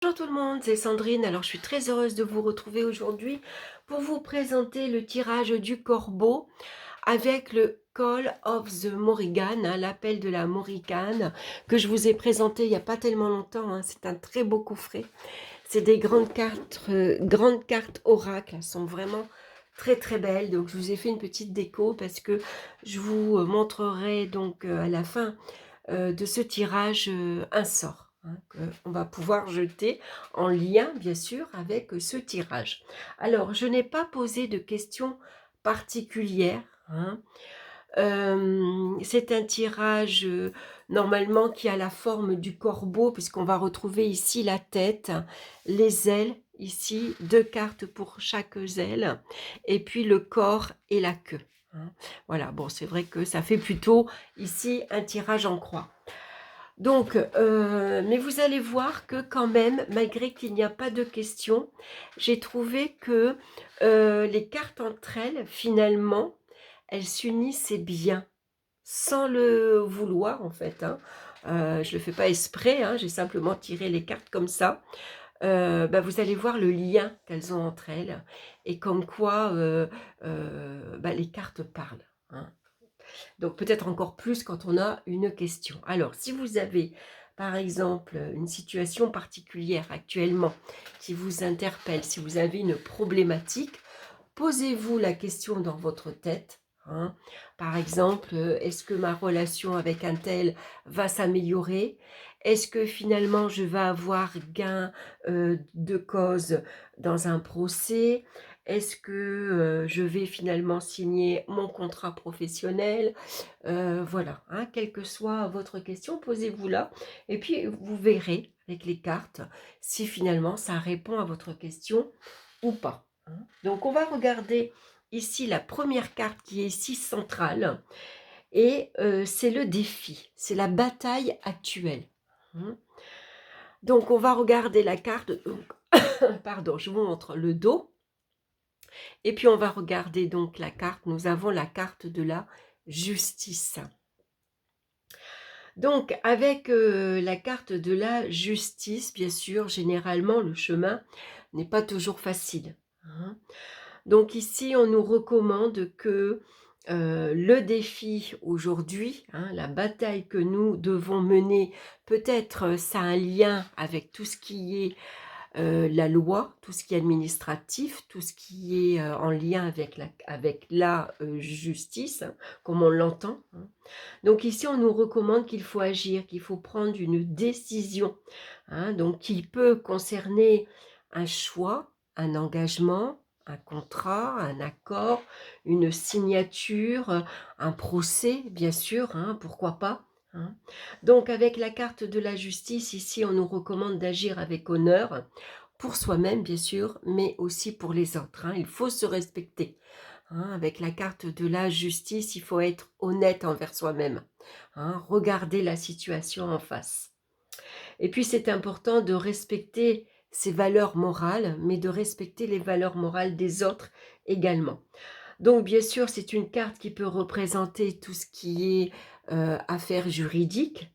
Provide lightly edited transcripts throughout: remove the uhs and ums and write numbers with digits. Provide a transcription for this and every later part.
Bonjour tout le monde, c'est Sandrine. Alors je suis très heureuse de vous retrouver aujourd'hui pour vous présenter le tirage du Corbeau avec le Call of the Morrigan, l'appel de la Morricane que je vous ai présenté il n'y a pas tellement longtemps. C'est un très beau coffret. C'est des grandes cartes oracles. Elles sont vraiment très très belles. Donc je vous ai fait une petite déco parce que je vous montrerai donc à la fin de ce tirage un sort qu'on va pouvoir jeter en lien bien sûr avec ce tirage. Alors je n'ai pas posé de questions particulières. C'est un tirage normalement qui a la forme du corbeau, puisqu'on va retrouver ici la tête, les ailes, ici 2 cartes pour chaque aile, et puis le corps et la queue. Voilà, bon, c'est vrai que ça fait plutôt ici un tirage en croix. Donc, mais vous allez voir que quand même, malgré qu'il n'y a pas de questions, j'ai trouvé que les cartes entre elles, finalement, elles s'unissaient bien, sans le vouloir en fait. Je ne le fais pas exprès, j'ai simplement tiré les cartes comme ça. Vous allez voir le lien qu'elles ont entre elles et comme quoi les cartes parlent. Donc peut-être encore plus quand on a une question. Alors, si vous avez, par exemple, une situation particulière actuellement qui vous interpelle, si vous avez une problématique, posez-vous la question dans votre tête. Par exemple, est-ce que ma relation avec un tel va s'améliorer? Est-ce que finalement je vais avoir gain de cause dans un procès? Est-ce que je vais finalement signer mon contrat professionnel? Voilà, quelle que soit votre question, posez-vous là. Et puis, vous verrez avec les cartes si finalement ça répond à votre question ou pas. Donc, on va regarder ici la première carte qui est ici centrale. Et c'est le défi, c'est la bataille actuelle. Donc, on va regarder la carte. Pardon, je vous montre le dos. Et puis, on va regarder donc la carte. Nous avons la carte de la justice. Donc, avec la carte de la justice, bien sûr, généralement, le chemin n'est pas toujours facile. Donc ici, on nous recommande que le défi aujourd'hui, la bataille que nous devons mener, peut-être ça a un lien avec tout ce qui est la loi, tout ce qui est administratif, tout ce qui est en lien avec la justice, comme on l'entend. Donc ici, on nous recommande qu'il faut agir, qu'il faut prendre une décision, donc qui peut concerner un choix, un engagement, un contrat, un accord, une signature, un procès, bien sûr, pourquoi pas. Donc avec la carte de la justice, ici, on nous recommande d'agir avec honneur, pour soi-même, bien sûr, mais aussi pour les autres. Il faut se respecter. Avec la carte de la justice, il faut être honnête envers soi-même. Regarder la situation en face. Et puis, c'est important de respecter ses valeurs morales, mais de respecter les valeurs morales des autres également. Donc, bien sûr, c'est une carte qui peut représenter tout ce qui est affaires juridiques.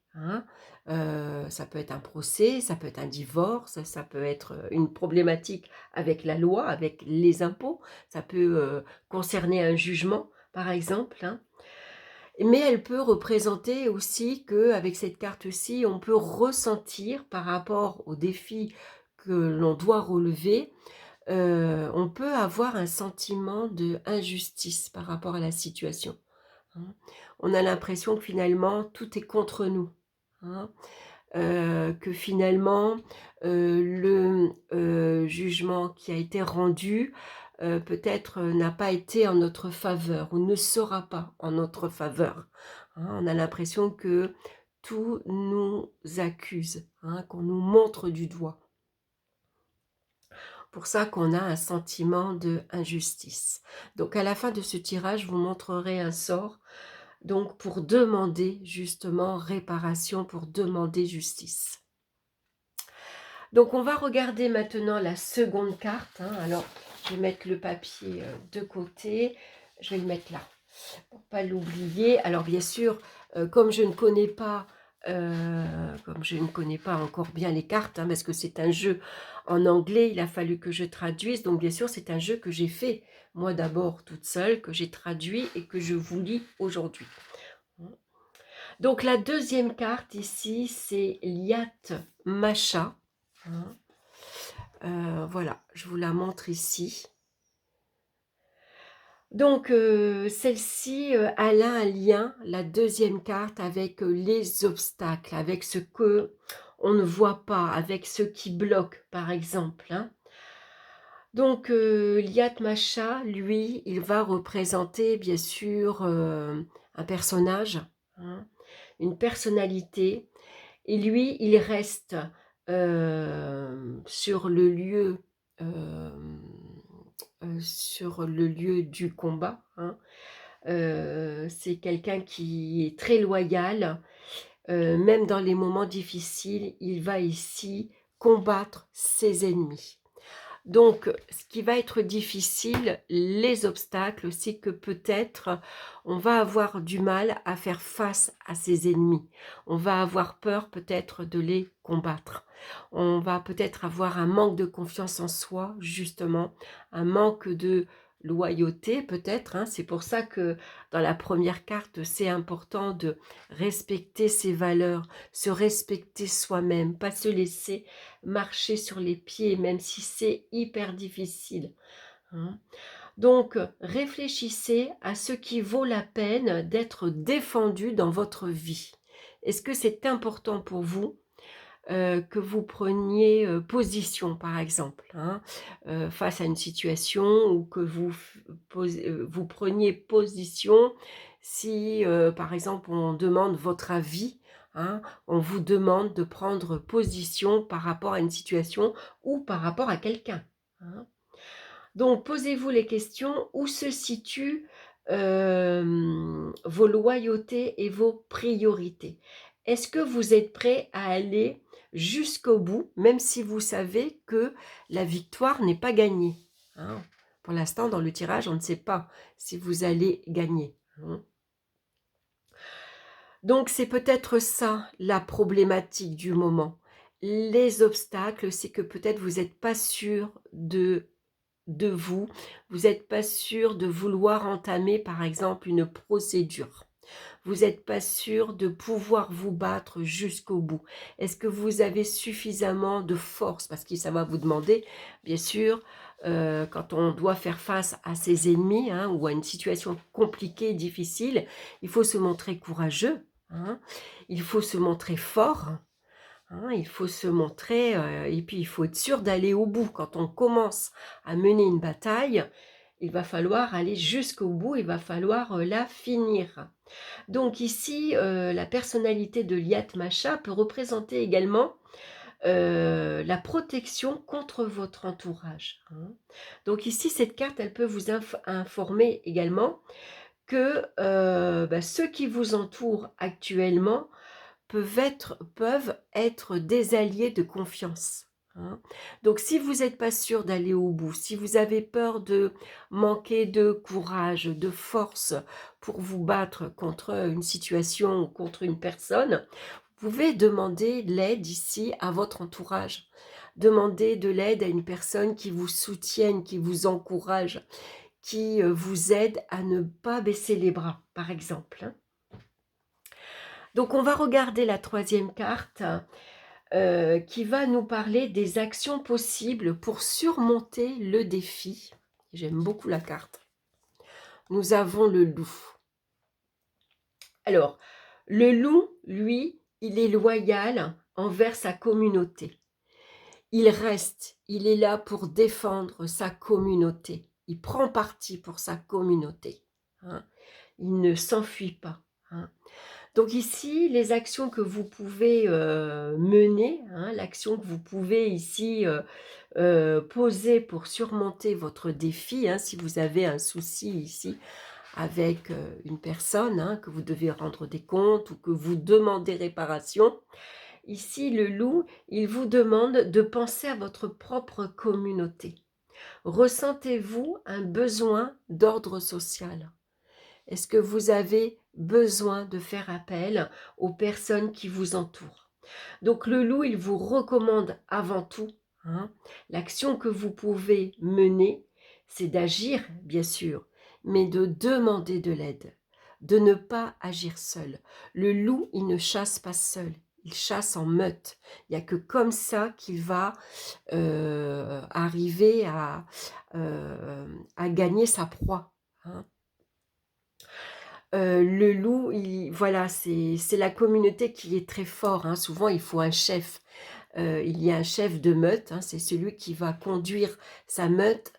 Ça peut être un procès, ça peut être un divorce, ça peut être une problématique avec la loi, avec les impôts, ça peut concerner un jugement, par exemple. Mais elle peut représenter aussi qu'avec cette carte-ci, on peut ressentir par rapport aux défis que l'on doit relever, on peut avoir un sentiment d'injustice par rapport à la situation. On a l'impression que finalement, tout est contre nous. Que finalement, le jugement qui a été rendu, peut-être n'a pas été en notre faveur ou ne sera pas en notre faveur. On a l'impression que tout nous accuse, qu'on nous montre du doigt. Pour ça qu'on a un sentiment d'injustice. Donc à la fin de ce tirage, je vous montrerai un sort donc pour demander justement réparation, pour demander justice. Donc on va regarder maintenant la seconde carte. Alors je vais mettre le papier de côté, je vais le mettre là pour ne pas l'oublier. Alors bien sûr, comme je ne connais pas comme je ne connais pas encore bien les cartes, hein, parce que c'est un jeu en anglais, il a fallu que je traduise. Donc bien sûr, c'est un jeu que j'ai fait, moi d'abord toute seule, que j'ai traduit et que je vous lis aujourd'hui. Donc la deuxième carte ici, c'est Liat Macha. Hein. Voilà, je vous la montre ici. Donc celle-ci, elle a un lien, la deuxième carte, avec les obstacles, avec ce que on ne voit pas, avec ce qui bloque, par exemple. Hein. Donc Liat Macha, lui, il va représenter bien sûr un personnage, hein, une personnalité. Et lui, il reste sur le lieu, euh, sur le lieu du combat. Hein. C'est quelqu'un qui est très loyal, même dans les moments difficiles, il va ici combattre ses ennemis. Donc, ce qui va être difficile, les obstacles, c'est que peut-être on va avoir du mal à faire face à ses ennemis. On va avoir peur peut-être de les combattre. On va peut-être avoir un manque de confiance en soi, justement, un manque de loyauté peut-être. Hein. C'est pour ça que dans la première carte, c'est important de respecter ses valeurs, se respecter soi-même, pas se laisser marcher sur les pieds, même si c'est hyper difficile. Hein. Donc, réfléchissez à ce qui vaut la peine d'être défendu dans votre vie. Est-ce que c'est important pour vous que vous preniez position, par exemple, hein, face à une situation, ou que vous preniez position si, par exemple, on demande votre avis, hein, on vous demande de prendre position par rapport à une situation ou par rapport à quelqu'un. Hein. Donc, posez-vous les questions, où se situent vos loyautés et vos priorités. Est-ce que vous êtes prêt à aller jusqu'au bout, même si vous savez que la victoire n'est pas gagnée, hein. Pour l'instant, dans le tirage, on ne sait pas si vous allez gagner. Hein. Donc, c'est peut-être ça la problématique du moment. Les obstacles, c'est que peut-être vous n'êtes pas sûr de vous n'êtes pas sûr de vouloir entamer, par exemple, une procédure. Vous n'êtes pas sûr de pouvoir vous battre jusqu'au bout. Est-ce que vous avez suffisamment de force? Parce que ça va vous demander, bien sûr, quand on doit faire face à ses ennemis, hein, ou à une situation compliquée, difficile, il faut se montrer courageux, hein, il faut se montrer fort, hein, il faut se montrer, et puis il faut être sûr d'aller au bout. Quand on commence à mener une bataille, il va falloir aller jusqu'au bout, il va falloir la finir. Donc ici, la personnalité de Liat Macha peut représenter également la protection contre votre entourage. Hein. Donc ici, cette carte, elle peut vous informer également que ceux qui vous entourent actuellement peuvent être des alliés de confiance. Hein. Donc si vous n'êtes pas sûr d'aller au bout, si vous avez peur de manquer de courage, de force pour vous battre contre une situation ou contre une personne, vous pouvez demander de l'aide ici à votre entourage. Demandez de l'aide à une personne qui vous soutienne, qui vous encourage, qui vous aide à ne pas baisser les bras, par exemple. Hein. Donc on va regarder la troisième carte qui va nous parler des actions possibles pour surmonter le défi. J'aime beaucoup la carte. Nous avons le loup. Alors, le loup, lui, il est loyal envers sa communauté. Il reste, il est là pour défendre sa communauté. Il prend parti pour sa communauté. Hein. Il ne s'enfuit pas. Hein. Donc ici, les actions que vous pouvez mener, hein, l'action que vous pouvez ici poser pour surmonter votre défi, hein, si vous avez un souci ici avec une personne, hein, que vous devez rendre des comptes ou que vous demandez réparation, ici le loup, il vous demande de penser à votre propre communauté. Ressentez-vous un besoin d'ordre social? Est-ce que vous avez besoin de faire appel aux personnes qui vous entourent? Donc le loup, il vous recommande avant tout, hein, l'action que vous pouvez mener, c'est d'agir, bien sûr, mais de demander de l'aide, de ne pas agir seul. Le loup, il ne chasse pas seul, il chasse en meute. Il n'y a que comme ça qu'il va arriver à gagner sa proie, hein. Le loup, voilà, c'est la communauté qui est très fort, hein. Souvent, il faut un chef. Il y a un chef de meute, hein, c'est celui qui va conduire sa meute,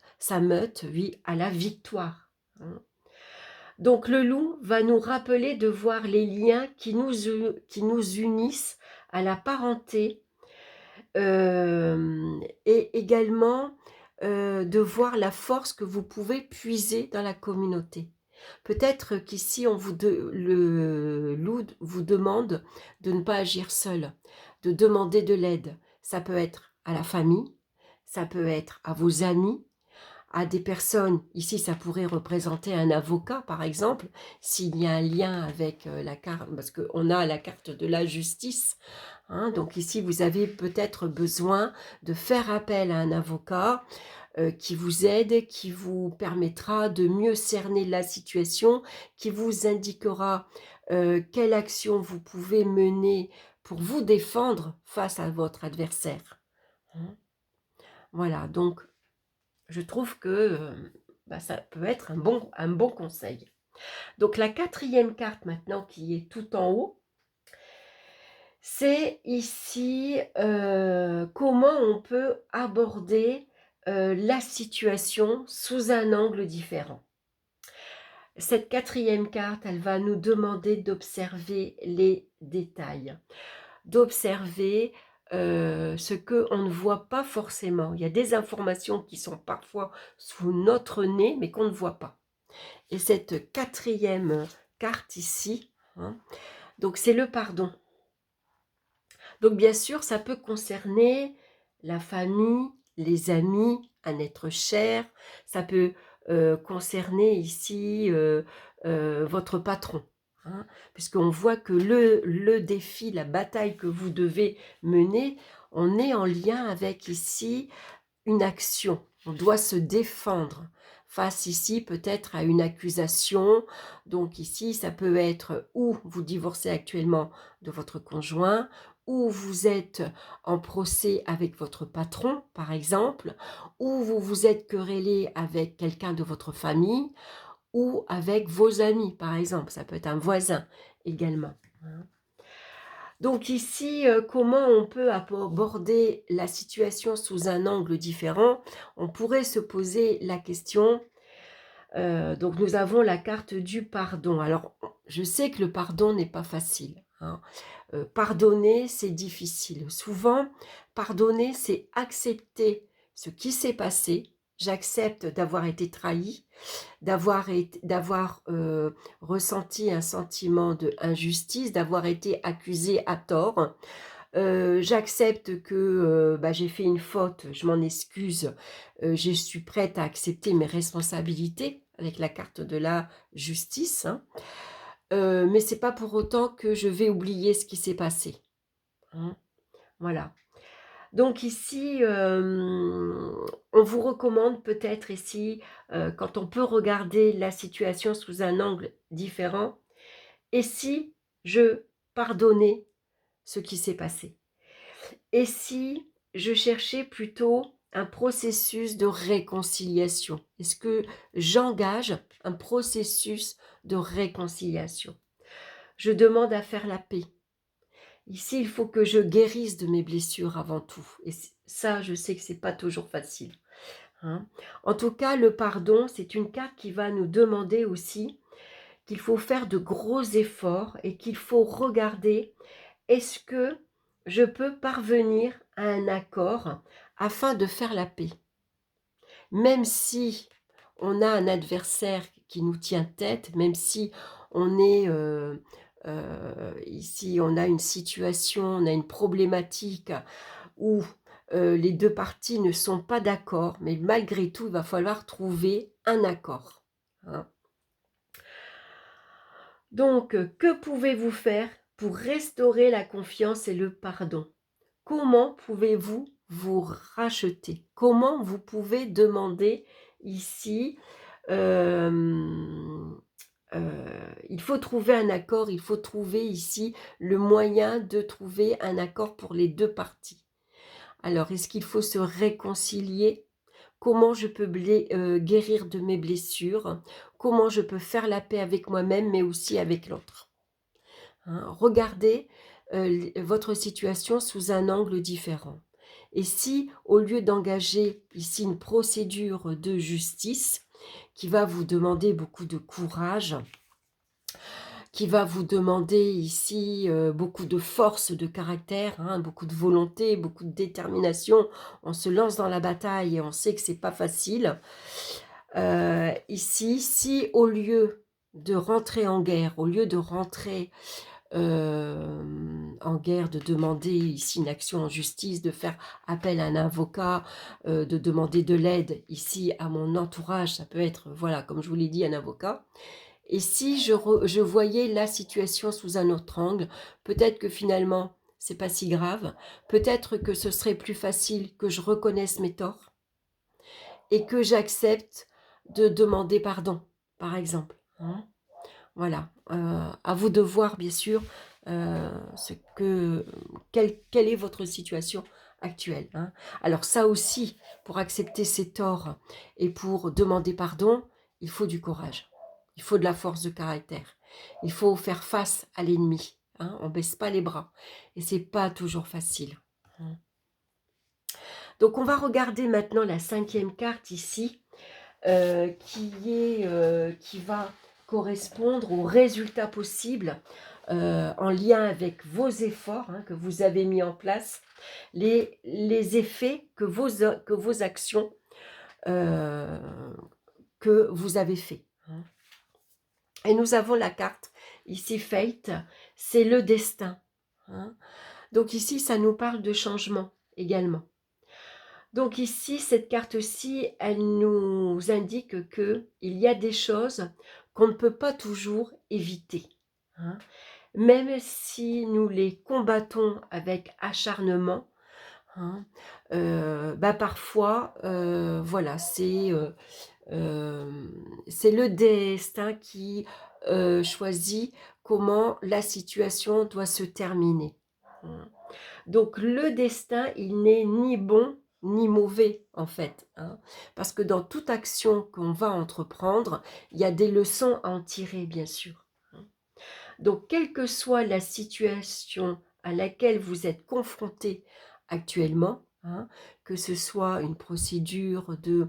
oui, à la victoire, hein. Donc le loup va nous rappeler de voir les liens qui nous unissent à la parenté, et également, de voir la force que vous pouvez puiser dans la communauté. Peut-être qu'ici le loup vous demande de ne pas agir seul, de demander de l'aide. Ça peut être à la famille, ça peut être à vos amis, à des personnes, ici ça pourrait représenter un avocat par exemple, s'il y a un lien avec la carte, parce qu'on a la carte de la justice, hein. Donc ici vous avez peut-être besoin de faire appel à un avocat qui vous aide, qui vous permettra de mieux cerner la situation, qui vous indiquera quelle action vous pouvez mener pour vous défendre face à votre adversaire, hein. Voilà, donc je trouve que ça peut être un bon conseil. Donc la quatrième carte maintenant qui est tout en haut, c'est ici comment on peut aborder la situation sous un angle différent. Cette quatrième carte, elle va nous demander d'observer les détails, d'observer ce qu'on ne voit pas forcément. Il y a des informations qui sont parfois sous notre nez, mais qu'on ne voit pas. Et cette quatrième carte ici, hein, donc c'est le pardon. Donc bien sûr, ça peut concerner la famille, les amis, un être cher. Ça peut concerner ici votre patron, hein, puisqu'on voit que le défi, la bataille que vous devez mener, on est en lien avec ici une action. On doit se défendre face ici peut-être à une accusation. Donc ici, ça peut être ou vous divorcez actuellement de votre conjoint, ou vous êtes en procès avec votre patron, par exemple, ou vous vous êtes querellé avec quelqu'un de votre famille, ou avec vos amis, par exemple. Ça peut être un voisin également, hein. Donc ici, comment on peut aborder la situation sous un angle différent? On pourrait se poser la question, donc nous avons la carte du pardon. Alors, je sais que le pardon n'est pas facile, hein. Pardonner, c'est difficile. Souvent, pardonner, c'est accepter ce qui s'est passé. J'accepte d'avoir été trahi, d'avoir ressenti un sentiment d'injustice, d'avoir été accusé à tort. J'accepte que j'ai fait une faute, je m'en excuse, je suis prête à accepter mes responsabilités avec la carte de la justice, hein. Mais c'est pas pour autant que je vais oublier ce qui s'est passé, hein. Voilà. Donc ici, on vous recommande peut-être ici, quand on peut regarder la situation sous un angle différent: «Et si je pardonnais ce qui s'est passé? Et si je cherchais plutôt un processus de réconciliation? Est-ce que j'engage un processus de réconciliation? Je demande à faire la paix. Ici, il faut que je guérisse de mes blessures avant tout. Et ça, je sais que c'est pas toujours facile, hein. En tout cas, le pardon, c'est une carte qui va nous demander aussi qu'il faut faire de gros efforts et qu'il faut regarder: est-ce que je peux parvenir à un accord afin de faire la paix? Même si on a un adversaire qui nous tient tête, même si on est ici, on a une situation, on a une problématique où les 2 parties ne sont pas d'accord, mais malgré tout, il va falloir trouver un accord, hein. Donc, que pouvez-vous faire pour restaurer la confiance et le pardon? Comment pouvez-vous vous racheter? Comment vous pouvez demander ici, hem, il faut trouver un accord, il faut trouver ici le moyen de trouver un accord pour les 2 parties. Alors, est-ce qu'il faut se réconcilier? Comment je peux guérir de mes blessures? Comment je peux faire la paix avec moi-même, mais aussi avec l'autre? Hein, regardez, votre situation sous un angle différent. Et si, au lieu d'engager ici une procédure de justice, qui va vous demander beaucoup de courage, qui va vous demander ici, beaucoup de force de caractère, hein, beaucoup de volonté, beaucoup de détermination. On se lance dans la bataille et on sait que c'est pas facile. Ici, si au lieu de rentrer en guerre, au lieu de rentrer en guerre, de demander ici une action en justice, de faire appel à un avocat, de demander de l'aide ici à mon entourage, ça peut être, voilà, comme je vous l'ai dit, un avocat. Et si je voyais la situation sous un autre angle, peut-être que finalement, c'est pas si grave, peut-être que ce serait plus facile que je reconnaisse mes torts et que j'accepte de demander pardon, par exemple, hein. Voilà, à vous de voir bien sûr, ce que quelle est votre situation actuelle, hein. Alors ça aussi, pour accepter ses torts et pour demander pardon, il faut du courage. Il faut de la force de caractère. Il faut faire face à l'ennemi, hein. On baisse pas les bras et c'est pas toujours facile, hein. Donc on va regarder maintenant la 5e carte ici, qui va correspondre aux résultats possibles en lien avec vos efforts, hein, que vous avez mis en place, les effets que vos actions euh, que vous avez fait, hein. Et nous avons la carte ici, Fate, c'est le destin, hein. Donc ici, ça nous parle de changement également. Donc ici, cette carte-ci, elle nous indique que il y a des choses qu'on ne peut pas toujours éviter, hein. Même si nous les combattons avec acharnement, hein, parfois, voilà, c'est le destin qui choisit comment la situation doit se terminer, hein. Donc le destin, il n'est ni bon ni mauvais en fait, hein, parce que dans toute action qu'on va entreprendre, il y a des leçons à en tirer bien sûr, hein. Donc quelle que soit la situation à laquelle vous êtes confronté actuellement, hein, que ce soit une procédure de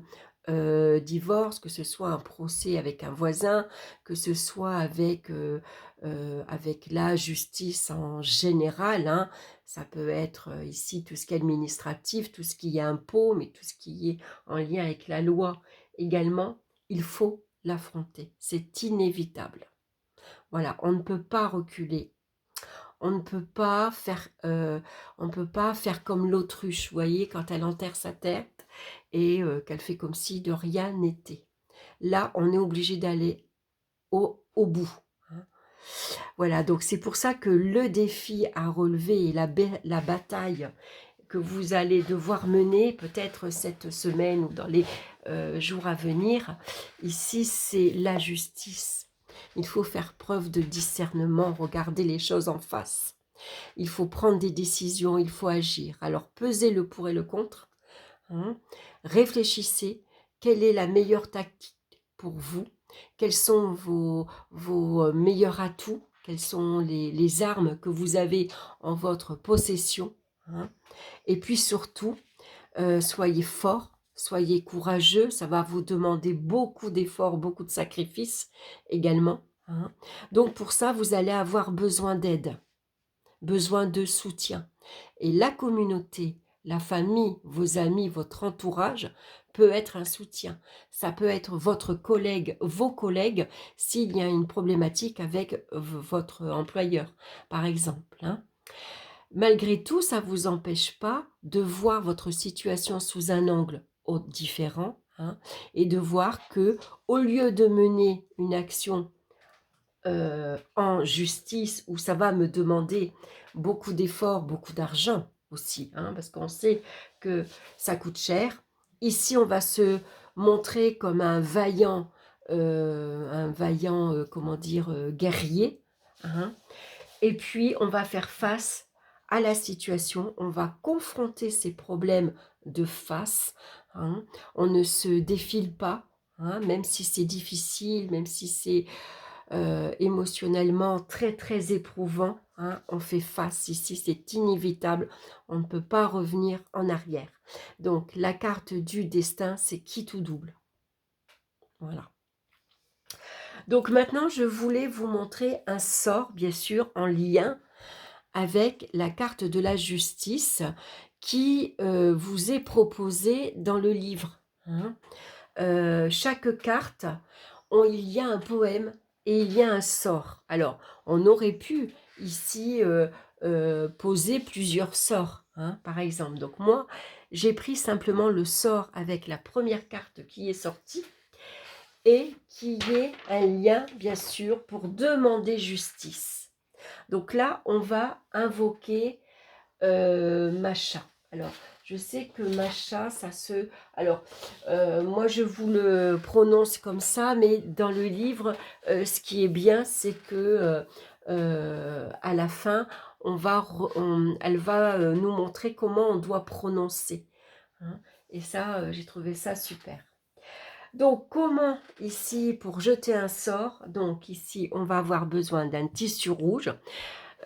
divorce, que ce soit un procès avec un voisin, que ce soit avec la justice en général, hein, ça peut être ici tout ce qui est administratif, tout ce qui est impôt, mais tout ce qui est en lien avec la loi également, il faut l'affronter, c'est inévitable. Voilà, on ne peut pas reculer. On ne peut pas faire, comme l'autruche, vous voyez, quand elle enterre sa tête et qu'elle fait comme si de rien n'était. Là, on est obligé d'aller au bout, hein. Voilà, donc c'est pour ça que le défi à relever et la bataille que vous allez devoir mener, peut-être cette semaine ou dans les jours à venir, ici, c'est la justice. Il faut faire preuve de discernement, regarder les choses en face. Il faut prendre des décisions, il faut agir. Alors, pesez le pour et le contre, hein. Réfléchissez, quelle est la meilleure tactique pour vous? Quels sont vos meilleurs atouts? Quelles sont les armes que vous avez en votre possession, hein? Et puis surtout, soyez forts, soyez courageux, ça va vous demander beaucoup d'efforts, beaucoup de sacrifices également, hein. Donc pour ça, vous allez avoir besoin d'aide, besoin de soutien. Et la communauté, la famille, vos amis, votre entourage peut être un soutien. Ça peut être votre collègue, vos collègues, s'il y a une problématique avec votre employeur, par exemple, hein. Malgré tout, ça ne vous empêche pas de voir votre situation sous un angle différent, hein, et de voir que, au lieu de mener une action en justice où ça va me demander beaucoup d'efforts, beaucoup d'argent aussi, hein, parce qu'on sait que ça coûte cher. Ici, on va se montrer comme un vaillant, comment dire, guerrier, hein. Et puis, on va faire face à la situation, on va confronter ces problèmes de face, hein. On ne se défile pas, hein, même si c'est difficile, même si c'est émotionnellement très très éprouvant, hein, on fait face ici, c'est inévitable, on ne peut pas revenir en arrière. Donc la carte du destin, c'est quitte ou double. Voilà. Donc maintenant, je voulais vous montrer un sort, bien sûr, en lien avec la carte de la justice qui vous est proposée dans le livre, hein. Chaque carte, il y a un poème et il y a un sort. Alors, on aurait pu ici poser plusieurs sorts, hein, par exemple. Donc moi, j'ai pris simplement le sort avec la première carte qui est sortie et qui est un lien, bien sûr, pour demander justice. Donc là, on va invoquer Macha. Alors, je sais que Macha, ça se... Alors, moi, je vous le prononce comme ça, mais dans le livre, ce qui est bien, c'est que à la fin, elle va nous montrer comment on doit prononcer, hein. Et ça, j'ai trouvé ça super. Donc, comment ici, pour jeter un sort, donc ici, on va avoir besoin d'un tissu rouge.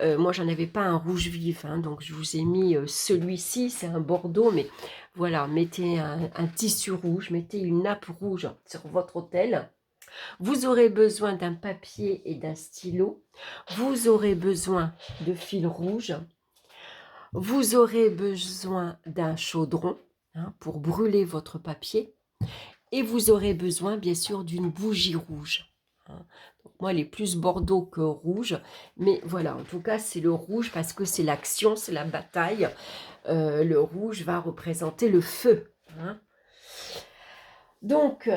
Moi, j'en avais pas un rouge vif, hein, donc je vous ai mis celui-ci, c'est un bordeaux, mais voilà, mettez un tissu rouge, mettez une nappe rouge sur votre autel. Vous aurez besoin d'un papier et d'un stylo. Vous aurez besoin de fil rouge. Vous aurez besoin d'un chaudron, hein, pour brûler votre papier. Et vous aurez besoin, bien sûr, d'une bougie rouge, hein. Donc, moi, elle est plus bordeaux que rouge. Mais voilà, en tout cas, c'est le rouge parce que c'est l'action, c'est la bataille. Le rouge va représenter le feu, hein. Donc,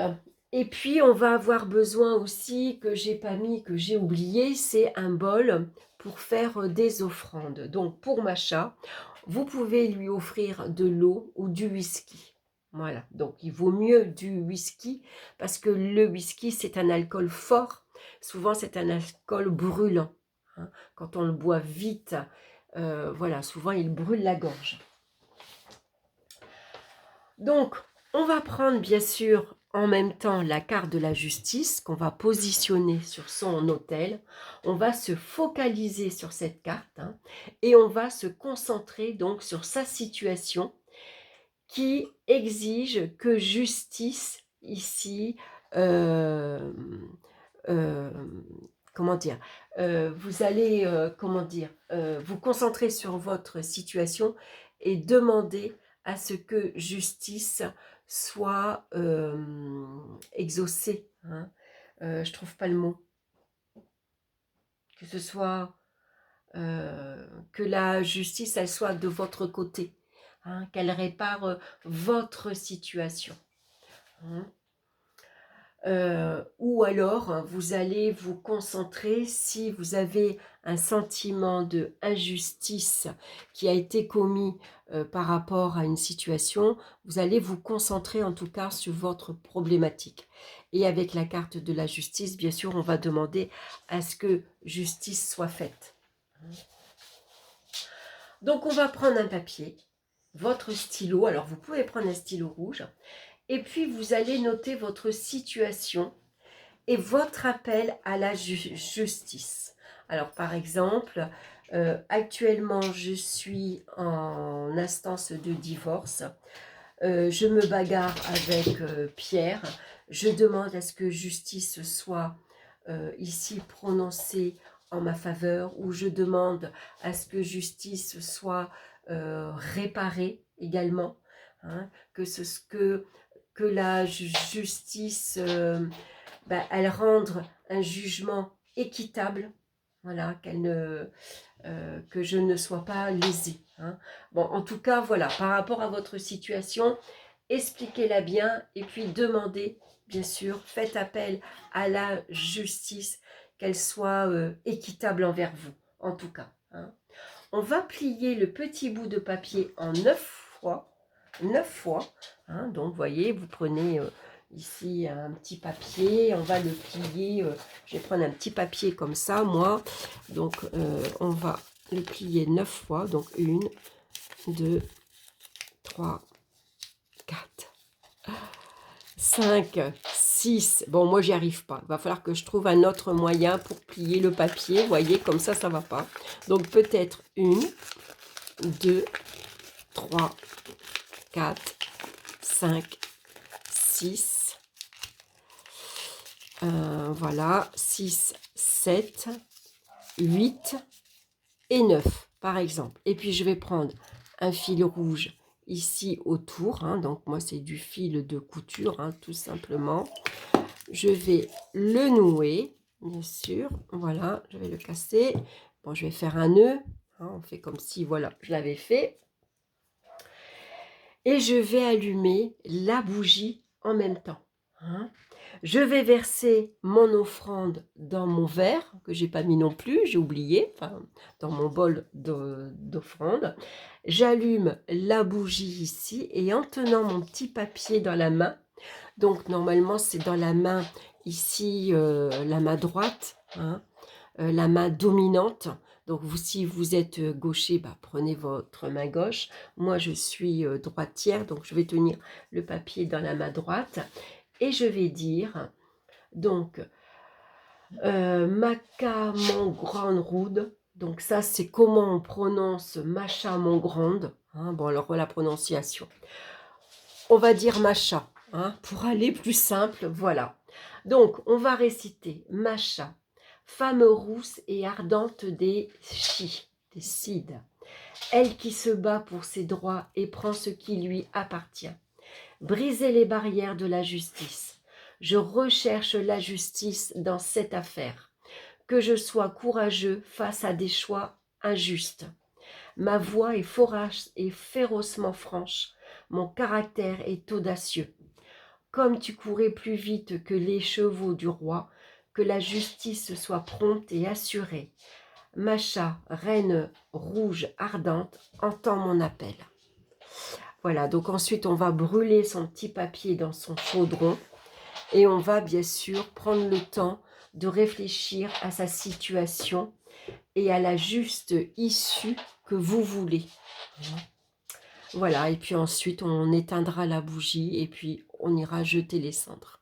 et puis, on va avoir besoin aussi, que j'ai pas mis, que j'ai oublié, c'est un bol pour faire des offrandes. Donc, pour Macha, vous pouvez lui offrir de l'eau ou du whisky. Voilà, donc il vaut mieux du whisky parce que le whisky, c'est un alcool fort. Souvent, c'est un alcool brûlant, hein. Quand on le boit vite, voilà, souvent, il brûle la gorge. Donc, on va prendre, bien sûr, en même temps, la carte de la justice qu'on va positionner sur son autel. On va se focaliser sur cette carte, hein, et on va se concentrer donc sur sa situation qui exige que justice ici, euh, euh, comment dire, vous allez, comment dire, vous concentrer sur votre situation et demander à ce que justice soit exaucée, hein. Je trouve pas le mot. Que ce soit, que la justice, elle soit de votre côté, hein, qu'elle répare votre situation, hein. Ou alors, vous allez vous concentrer, si vous avez un sentiment de injustice qui a été commis par rapport à une situation, vous allez vous concentrer en tout cas sur votre problématique. Et avec la carte de la justice, bien sûr, on va demander à ce que justice soit faite. Donc, on va prendre un papier, votre stylo. Alors, vous pouvez prendre un stylo rouge. Et puis, vous allez noter votre situation et votre appel à la justice. Alors, par exemple, actuellement, je suis en instance de divorce. Je me bagarre avec Pierre. Je demande à ce que justice soit ici prononcée en ma faveur, ou je demande à ce que justice soit réparée également, hein, que la justice, elle rende un jugement équitable, voilà, que je ne sois pas lésée, hein. Bon, en tout cas, voilà, par rapport à votre situation, expliquez-la bien et puis demandez, bien sûr, faites appel à la justice qu'elle soit équitable envers vous, en tout cas. Hein. On va plier le petit bout de papier en 9 fois. 9 fois. Hein. Donc, vous voyez, vous prenez ici un petit papier. On va le plier. Je vais prendre un petit papier comme ça, moi. Donc, on va le plier 9 fois. Donc, 1, 2, 3, 4, 5, 6. Bon, moi, j'y arrive pas. Il va falloir que je trouve un autre moyen pour plier le papier. Vous voyez, comme ça va pas. Donc, peut-être 1, 2, 3, 4, 5, 6. Voilà, 6, 7, 8 et 9, par exemple. Et puis, je vais prendre un fil rouge ici autour. Hein, donc, moi, c'est du fil de couture, hein, tout simplement. Je vais le nouer, bien sûr. Voilà, je vais le casser. Bon, je vais faire un nœud. Hein, on fait comme si, voilà, je l'avais fait. Et je vais allumer la bougie en même temps. Hein. Je vais verser mon offrande dans mon verre, que j'ai pas mis non plus, j'ai oublié, enfin, dans mon bol d'offrande. J'allume la bougie ici et en tenant mon petit papier dans la main, donc normalement c'est dans la main ici, la main droite, hein, la main dominante. Donc vous, si vous êtes gaucher, bah, prenez votre main gauche. Moi je suis droitière, donc je vais tenir le papier dans la main droite. Et je vais dire, donc, Maca mon grande roude. Donc ça, c'est comment on prononce Macha mon grande. Hein, bon, alors la prononciation. On va dire Macha, hein, pour aller plus simple, voilà. Donc, on va réciter Macha, femme rousse et ardente des cides. Elle qui se bat pour ses droits et prend ce qui lui appartient. Brisez les barrières de la justice. Je recherche la justice dans cette affaire. Que je sois courageux face à des choix injustes. Ma voix est forage et férocement franche. Mon caractère est audacieux. Comme tu courais plus vite que les chevaux du roi, que la justice soit prompte et assurée. Macha, reine rouge ardente, entends mon appel. Voilà, donc ensuite on va brûler son petit papier dans son chaudron et on va bien sûr prendre le temps de réfléchir à sa situation et à la juste issue que vous voulez. Voilà, et puis ensuite on éteindra la bougie et puis on ira jeter les cendres.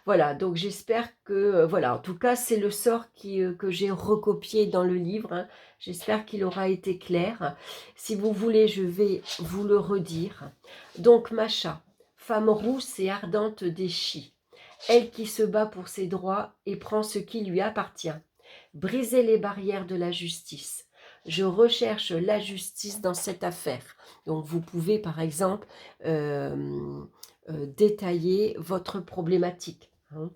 Voilà, donc j'espère que, voilà, en tout cas c'est le sort que j'ai recopié dans le livre. Hein. J'espère qu'il aura été clair. Si vous voulez, je vais vous le redire. Donc Macha, femme rousse et ardente des Chis, elle qui se bat pour ses droits et prend ce qui lui appartient. Brisez les barrières de la justice. Je recherche la justice dans cette affaire. Donc vous pouvez par exemple détailler votre problématique. Hein.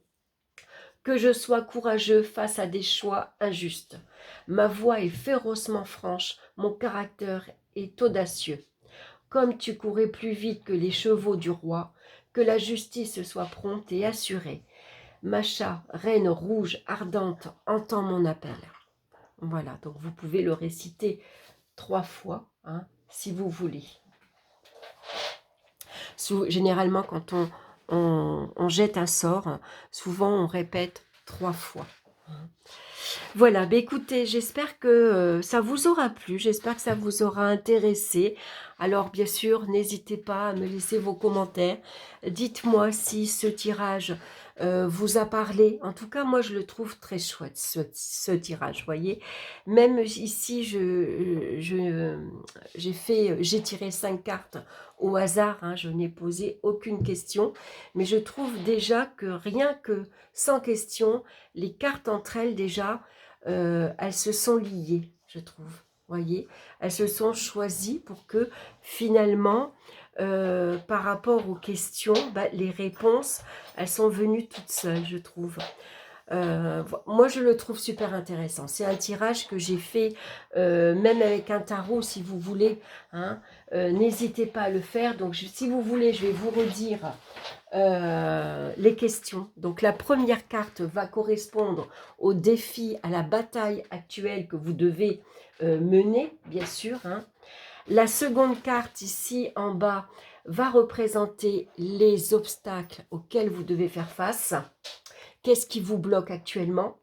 Que je sois courageux face à des choix injustes. Ma voix est férocement franche, mon caractère est audacieux. Comme tu courais plus vite que les chevaux du roi, que la justice soit prompte et assurée. Macha, reine rouge ardente, entends mon appel. Voilà, donc vous pouvez le réciter 3 fois, hein, si vous voulez. Généralement, quand on jette un sort, souvent on répète 3 fois. Voilà, bah écoutez, j'espère que ça vous aura plu, j'espère que ça vous aura intéressé. Alors bien sûr, n'hésitez pas à me laisser vos commentaires. Dites-moi si ce tirage vous a parlé. En tout cas, moi je le trouve très chouette, ce tirage, vous voyez. Même ici, j'ai tiré 5 cartes au hasard, hein, je n'ai posé aucune question. Mais je trouve déjà que rien que sans question, les cartes entre elles déjà, elles se sont liées, je trouve. Voyez, elles se sont choisies pour que finalement, par rapport aux questions, bah, les réponses, elles sont venues toutes seules, je trouve. Moi, je le trouve super intéressant. C'est un tirage que j'ai fait, même avec un tarot, si vous voulez, hein. N'hésitez pas à le faire. Donc, si vous voulez, je vais vous redire les questions. Donc, la première carte va correspondre au défi, à la bataille actuelle que vous devez mener, bien sûr, hein. La seconde carte, ici en bas, va représenter les obstacles auxquels vous devez faire face. Qu'est-ce qui vous bloque actuellement?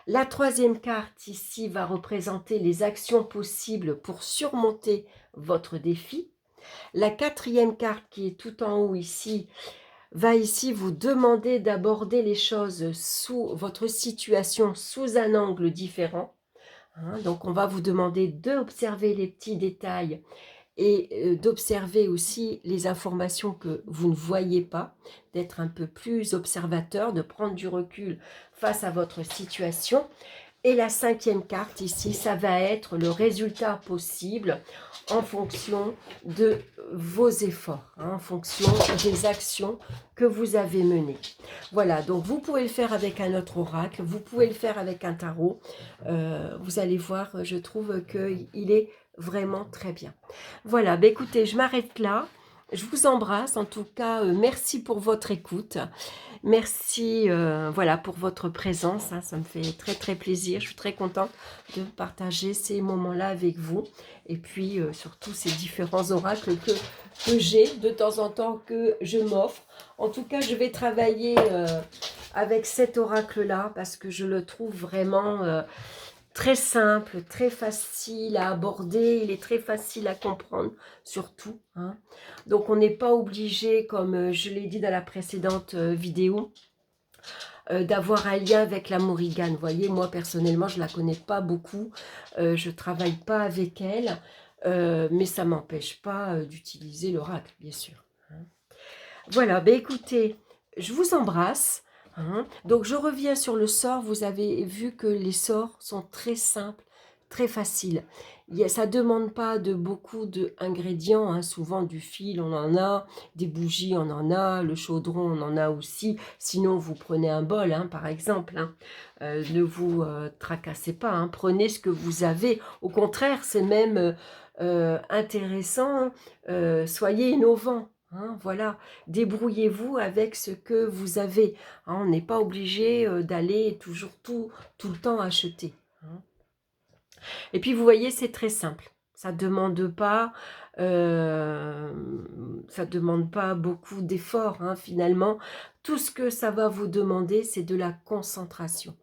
La troisième carte ici va représenter les actions possibles pour surmonter votre défi. La quatrième carte qui est tout en haut ici, va ici vous demander d'aborder les choses sous votre situation sous un angle différent. Hein, donc on va vous demander d'observer les petits détails et d'observer aussi les informations que vous ne voyez pas, d'être un peu plus observateur, de prendre du recul face à votre situation. Et la cinquième carte ici, ça va être le résultat possible en fonction de vos efforts, hein, en fonction des actions que vous avez menées. Voilà, donc vous pouvez le faire avec un autre oracle, vous pouvez le faire avec un tarot. Vous allez voir, je trouve qu'il est vraiment très bien. Voilà, bah écoutez, je m'arrête là. Je vous embrasse. En tout cas, merci pour votre écoute. Merci voilà, pour votre présence. Hein, ça me fait très très plaisir. Je suis très contente de partager ces moments-là avec vous. Et puis surtout ces différents oracles que j'ai de temps en temps, que je m'offre. En tout cas, je vais travailler avec cet oracle-là parce que je le trouve vraiment très simple, très facile à aborder, il est très facile à comprendre, surtout. Hein. Donc, on n'est pas obligé, comme je l'ai dit dans la précédente vidéo, d'avoir un lien avec la Morrigan. Vous voyez, moi, personnellement, je ne la connais pas beaucoup. Je ne travaille pas avec elle, mais ça ne m'empêche pas d'utiliser l'oracle, bien sûr. Hein. Voilà, ben écoutez, je vous embrasse. Hein. Donc, je reviens sur le sort. Vous avez vu que les sorts sont très simples, très faciles. Ça ne demande pas de beaucoup d'ingrédients. Hein. Souvent, du fil, on en a. Des bougies, on en a. Le chaudron, on en a aussi. Sinon, vous prenez un bol, hein, par exemple. Hein. Ne vous tracassez pas. Hein. Prenez ce que vous avez. Au contraire, c'est même intéressant. Soyez innovants. Hein, voilà, débrouillez-vous avec ce que vous avez. Hein, on n'est pas obligé d'aller toujours tout le temps acheter. Hein. Et puis vous voyez, c'est très simple. Ça demande pas beaucoup d'efforts. Hein, finalement, tout ce que ça va vous demander, c'est de la concentration.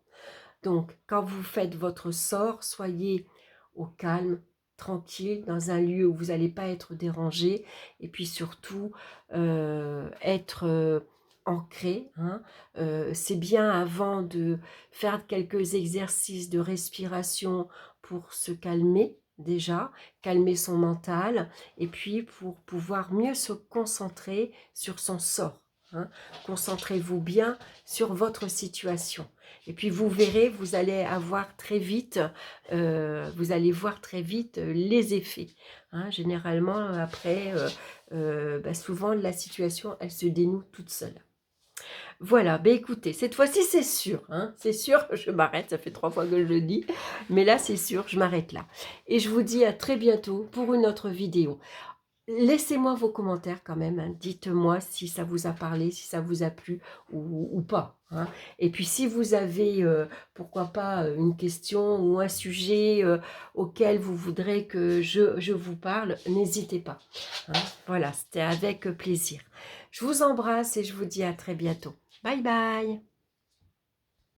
Donc, quand vous faites votre sort, soyez au calme, tranquille, dans un lieu où vous n'allez pas être dérangé, et puis surtout être ancré. Hein. C'est bien avant de faire quelques exercices de respiration pour se calmer déjà, calmer son mental, et puis pour pouvoir mieux se concentrer sur son sort. Hein. Concentrez-vous bien sur votre situation. Et puis vous verrez, vous allez avoir très vite, vous allez voir très vite les effets. Hein, généralement, après, souvent la situation, elle se dénoue toute seule. Voilà, ben écoutez, cette fois-ci c'est sûr, hein, c'est sûr, je m'arrête, ça fait 3 fois que je le dis, mais là c'est sûr, je m'arrête là. Et je vous dis à très bientôt pour une autre vidéo. Laissez-moi vos commentaires quand même, hein. Dites-moi si ça vous a parlé, si ça vous a plu ou pas. Hein. Et puis si vous avez, pourquoi pas, une question ou un sujet auquel vous voudrez que je vous parle, n'hésitez pas. Hein. Voilà, c'était avec plaisir. Je vous embrasse et je vous dis à très bientôt. Bye bye.